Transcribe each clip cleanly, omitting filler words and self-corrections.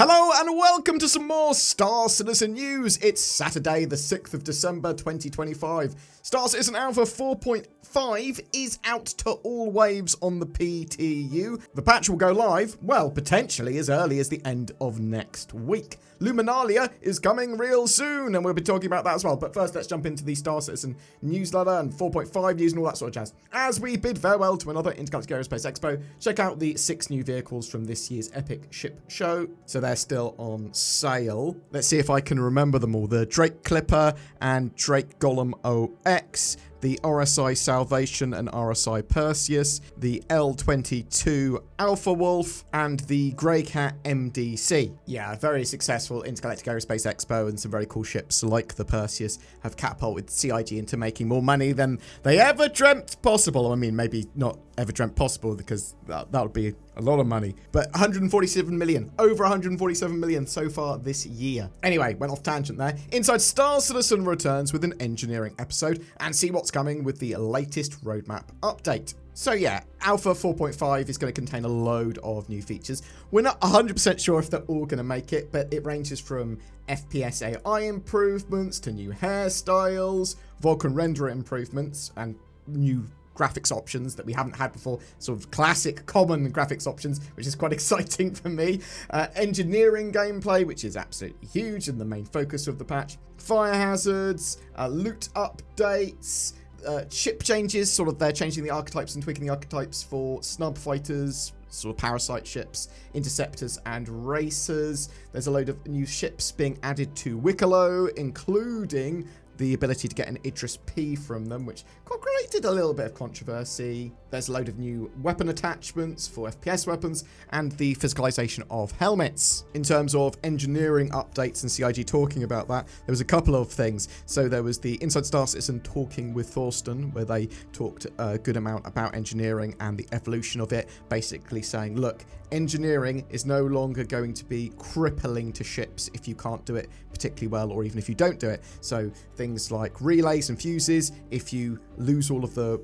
Hello and welcome to some more Star Citizen news. It's Saturday the 6th of December 2025. Star Citizen Alpha 4.5 is out to all waves on the PTU. The patch will go live, well, potentially as early as the end of next week. Luminalia is coming real soon, and we'll be talking about that as well. But first, let's jump into the Star Citizen newsletter and 4.5 news and all that sort of jazz. As we bid farewell to another Intergalactic Aerospace Expo, check out the 6 new vehicles from this year's Epic Ship Show. So they're still on sale. Let's see if I can remember them all. The Drake Clipper and Drake Golem OX, the RSI Salvation and RSI Perseus, the L-22 Alpha Wolf, and the Grey Cat MDC. Yeah, very successful Intergalactic Aerospace Expo, and some very cool ships like the Perseus have catapulted CIG into making more money than they ever dreamt possible. I mean, maybe not ever dreamt possible, because that would be a lot of money. But 147 million, over 147 million so far this year. Anyway, went off tangent there. Inside Star Citizen returns with an engineering episode and see what's coming with the latest roadmap update. So yeah, Alpha 4.5 is going to contain a load of new features. We're not 100% sure if they're all going to make it, but it ranges from FPS AI improvements to new hairstyles, Vulkan renderer improvements, and new graphics options that we haven't had before, sort of classic common graphics options, which is quite exciting for me. Engineering gameplay, which is absolutely huge and the main focus of the patch. Fire hazards, loot updates, ship changes, sort of they're changing the archetypes and tweaking the archetypes for snub fighters, sort of parasite ships, interceptors, and racers. There's a load of new ships being added to Wicklow, including the ability to get an Idris P from them, which created a little bit of controversy. There's a load of new weapon attachments for FPS weapons and the physicalization of helmets. In terms of engineering updates and CIG talking about that, there was a couple of things. So there was the Inside Star Citizen talking with Thorsten, where they talked a good amount about engineering and the evolution of it, basically saying, look, engineering is no longer going to be crippling to ships if you can't do it particularly well, or even if you don't do it. So things like relays and fuses, if you lose all of the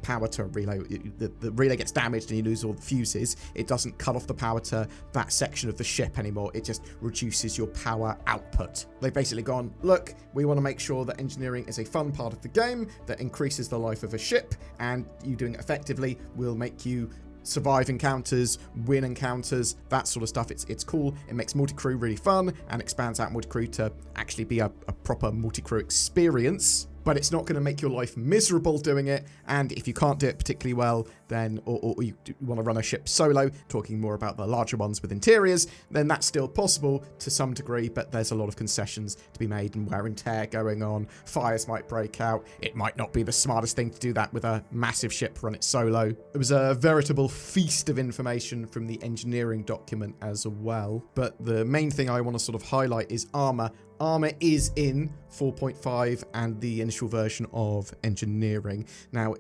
power to relay, the relay gets damaged and you lose all the fuses, it doesn't cut off the power to that section of the ship anymore. It just reduces your power output. They've basically gone, look, we want to make sure that engineering is a fun part of the game that increases the life of a ship, and you doing it effectively will make you survive encounters, win encounters, that sort of stuff. It's cool. It makes multi-crew really fun and expands out multi-crew to actually be a proper multi-crew experience. But it's not going to make your life miserable doing it. And if you can't do it particularly well, then, or you want to run a ship solo, talking more about the larger ones with interiors, then that's still possible to some degree, but there's a lot of concessions to be made and wear and tear going on. Fires might break out. It might not be the smartest thing to do that with a massive ship, run it solo. It was a veritable feast of information from the engineering document as well. But the main thing I want to sort of highlight is armor. Armor is in 4.5 and the initial version of engineering. Now,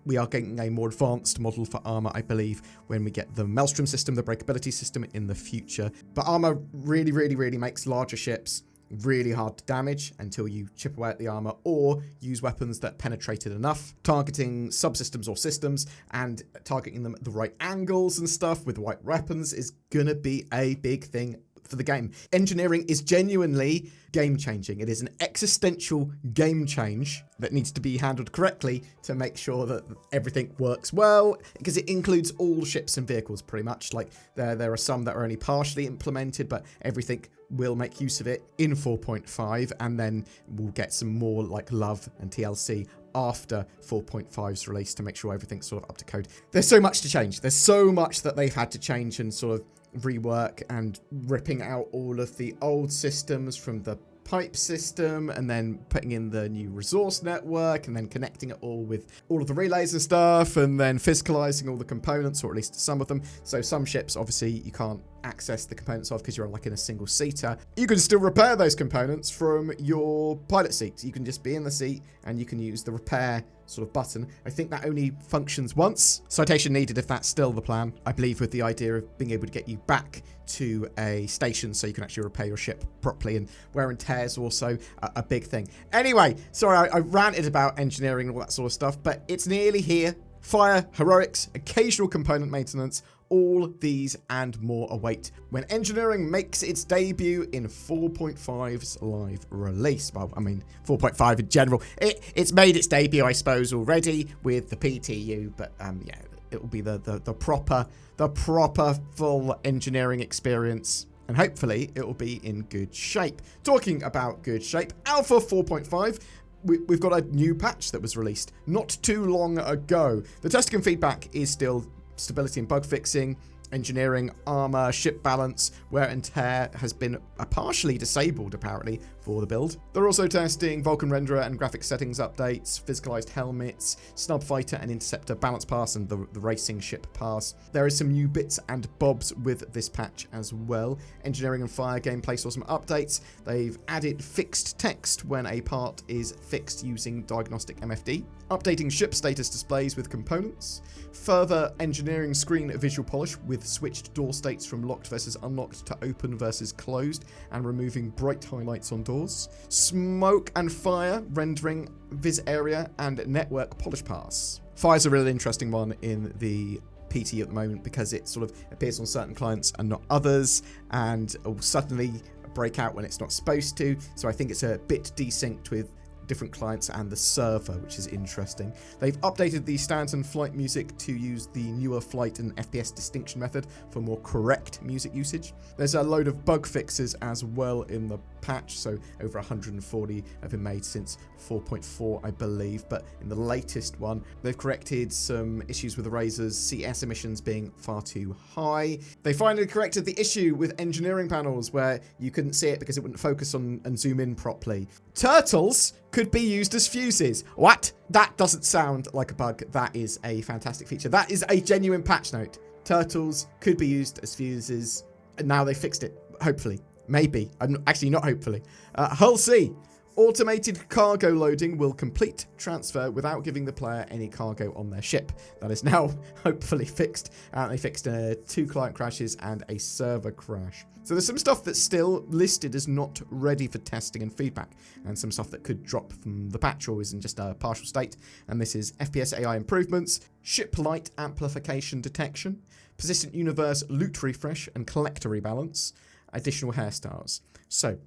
we are getting a more advanced model for armor, I believe, when we get the Maelstrom system, the breakability system in the future. But armor really makes larger ships really hard to damage until you chip away at the armor or use weapons that penetrated enough. Targeting subsystems or systems and targeting them at the right angles and stuff with the right weapons is gonna be a big thing for the game. Engineering is genuinely game-changing. It is an existential game change that needs to be handled correctly to make sure that everything works well, because it includes all ships and vehicles pretty much. Like there are some that are only partially implemented, but everything will make use of it in 4.5, and then we'll get some more like love and TLC after 4.5's release to make sure everything's sort of up to code. There's so much to change. There's so much that they've had to change and sort of rework, and ripping out all of the old systems from the pipe system and then putting in the new resource network and then connecting it all with all of the relays and stuff, and then physicalizing all the components, or at least some of them. So some ships, obviously, you can't access the components of because you're like in a single seater. You can still repair those components from your pilot seat. You can just be in the seat and you can use the repair sort of button. I think that only functions once. Citation needed if that's still the plan. I believe with the idea of being able to get you back to a station so you can actually repair your ship properly, and wear and tear is also a big thing. Anyway, sorry, I ranted about engineering and all that sort of stuff, but it's nearly here. Fire, heroics, occasional component maintenance, all these and more await when engineering makes its debut in 4.5's live release. Well, I mean, 4.5 in general. It's made its debut, I suppose, already with the PTU, but yeah, it will be the proper full engineering experience. And hopefully it will be in good shape. Talking about good shape, Alpha 4.5, we've got a new patch that was released not too long ago. The testing and feedback is still stability and bug fixing, engineering, armor, ship balance, wear and tear has been partially disabled apparently for the build. They're also testing Vulkan renderer and graphic settings updates, physicalized helmets, snub fighter and interceptor balance pass, and the racing ship pass. There is some new bits and bobs with this patch as well. Engineering and fire gameplay saw some updates. They've added fixed text when a part is fixed using diagnostic MFD, updating ship status displays with components, further engineering screen visual polish with switched door states from locked versus unlocked to open versus closed, and removing bright highlights on doors, smoke and fire rendering vis area and network polish pass. Fire's a really interesting one in the PT at the moment because it sort of appears on certain clients and not others, and will suddenly break out when it's not supposed to, so I think it's a bit desynced with different clients and the server, which is interesting. They've updated the stands and flight music to use the newer flight and FPS distinction method for more correct music usage. There's a load of bug fixes as well in the patch, so over 140 have been made since 4.4, I believe, but in the latest one, they've corrected some issues with the Razor's CS emissions being far too high. They finally corrected the issue with engineering panels where you couldn't see it because it wouldn't focus on and zoom in properly. Turtles could be used as fuses. What? That doesn't sound like a bug. That is a fantastic feature. That is a genuine patch note. Turtles could be used as fuses, and now they fixed it. Hopefully. Maybe. I'm actually not hopefully. Hull C. Automated cargo loading will complete transfer without giving the player any cargo on their ship. That is now hopefully fixed. They fixed 2 client crashes and a server crash. So there's some stuff that's still listed as not ready for testing and feedback, and some stuff that could drop from the patch or is in just a partial state. And this is FPS AI improvements, ship light amplification detection, persistent universe loot refresh and collector rebalance, additional hairstyles. So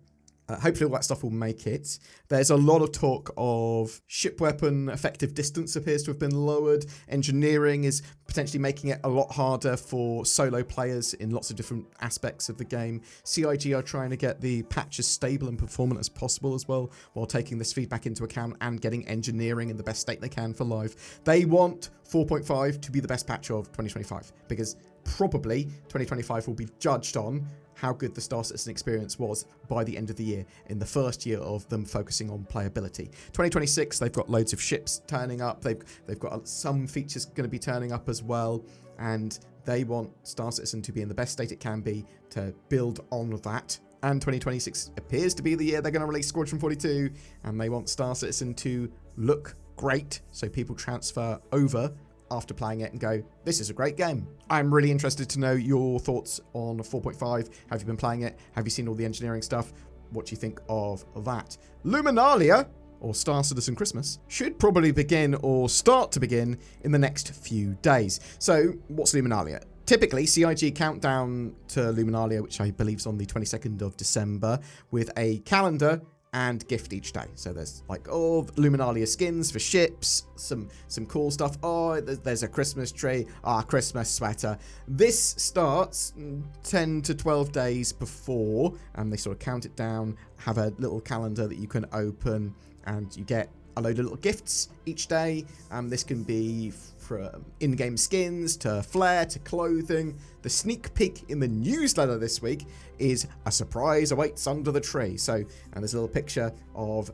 hopefully all that stuff will make it. There's a lot of talk of ship weapon effective distance appears to have been lowered. Engineering is potentially making it a lot harder for solo players in lots of different aspects of the game. CIG are trying to get the patch as stable and performant as possible as well, while taking this feedback into account and getting engineering in the best state they can for live. They want 4.5 to be the best patch of 2025, because probably 2025 will be judged on how good the Star Citizen experience was by the end of the year, in the first year of them focusing on playability. 2026, they've got loads of ships turning up. They've got some features going to be turning up as well, and they want Star Citizen to be in the best state it can be to build on that. And 2026 appears to be the year they're going to release Squadron 42, and they want Star Citizen to look great so people transfer over after playing it and go, this is a great game. I'm really interested to know your thoughts on 4.5. Have you been playing it? Have you seen all the engineering stuff? What do you think of that? Luminalia, or Star Citizen Christmas, should probably begin or start to begin in the next few days. So what's Luminalia? Typically, CIG countdown to Luminalia, which I believe is on the 22nd of December, with a calendar and gift each day. So there's like Luminalia skins for ships, some cool stuff. Oh, there's a Christmas tree, Christmas sweater. This starts 10 to 12 days before, and they sort of count it down, have a little calendar that you can open, and you get a load of little gifts each day. This can be from in-game skins to flair to clothing. The sneak peek in the newsletter this week is a surprise awaits under the tree. So, and there's a little picture of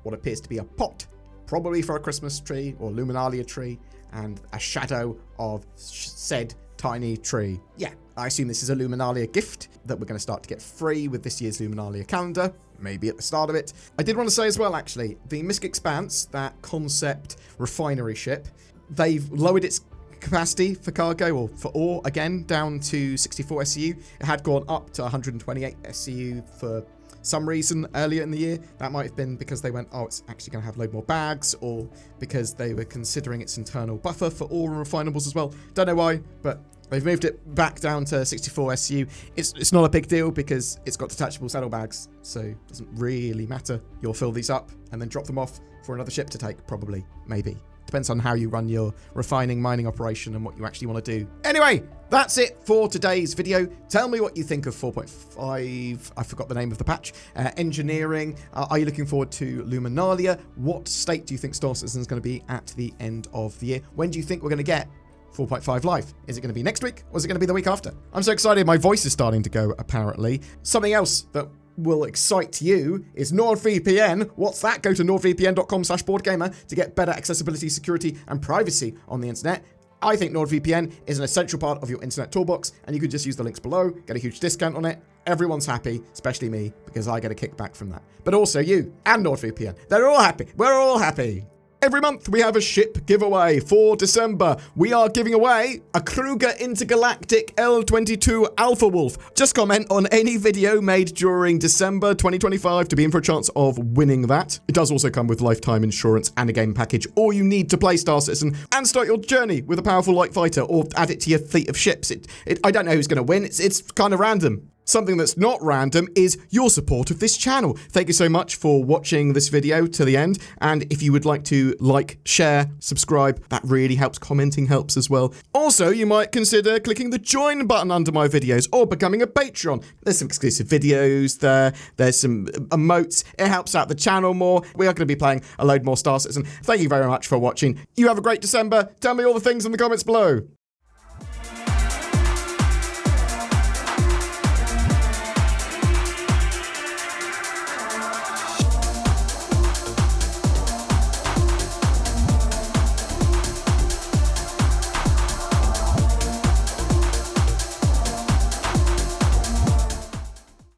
what appears to be a pot, probably for a Christmas tree or Luminalia tree, and a shadow of said tiny tree. Yeah, I assume this is a Luminalia gift that we're going to start to get free with this year's Luminalia calendar, maybe at the start of it. I did want to say as well, actually, the Misk Expanse, that concept refinery ship, they've lowered its capacity for cargo, or for ore, again, down to 64 SCU. It had gone up to 128 SCU for some reason earlier in the year. That might have been because they went, oh, it's actually going to have a load more bags, or because they were considering its internal buffer for ore and refinables as well. Don't know why, but they've moved it back down to 64 SCU. It's not a big deal because it's got detachable saddlebags, so it doesn't really matter. You'll fill these up and then drop them off for another ship to take, probably, maybe. Depends on how you run your refining mining operation and what you actually want to do. Anyway, that's it for today's video. Tell me what you think of 4.5. I forgot the name of the patch. Engineering. Are you looking forward to Luminalia? What state do you think Star Citizen is going to be at the end of the year? When do you think we're going to get 4.5 live? Is it going to be next week, or is it going to be the week after? I'm so excited. My voice is starting to go, apparently. Something else that will excite you is NordVPN. What's that? Go to nordvpn.com/BoredGamer to get better accessibility, security, and privacy on the internet. I think NordVPN is an essential part of your internet toolbox, and you can just use the links below, get a huge discount on it. Everyone's happy, especially me, because I get a kickback from that. But also you and NordVPN. They're all happy. We're all happy. Every month we have a ship giveaway. For December, we are giving away a Kruger Intergalactic L22 Alpha Wolf. Just comment on any video made during December 2025 to be in for a chance of winning that. It does also come with lifetime insurance and a game package. All you need to play Star Citizen and start your journey with a powerful light fighter, or add it to your fleet of ships. I don't know who's going to win. It's kind of random. Something that's not random is your support of this channel. Thank you so much for watching this video to the end. And if you would like to like, share, subscribe, that really helps. Commenting helps as well. Also, you might consider clicking the join button under my videos or becoming a Patreon. There's some exclusive videos there. There's some emotes. It helps out the channel more. We are going to be playing a load more Star Citizen. Thank you very much for watching. You have a great December. Tell me all the things in the comments below.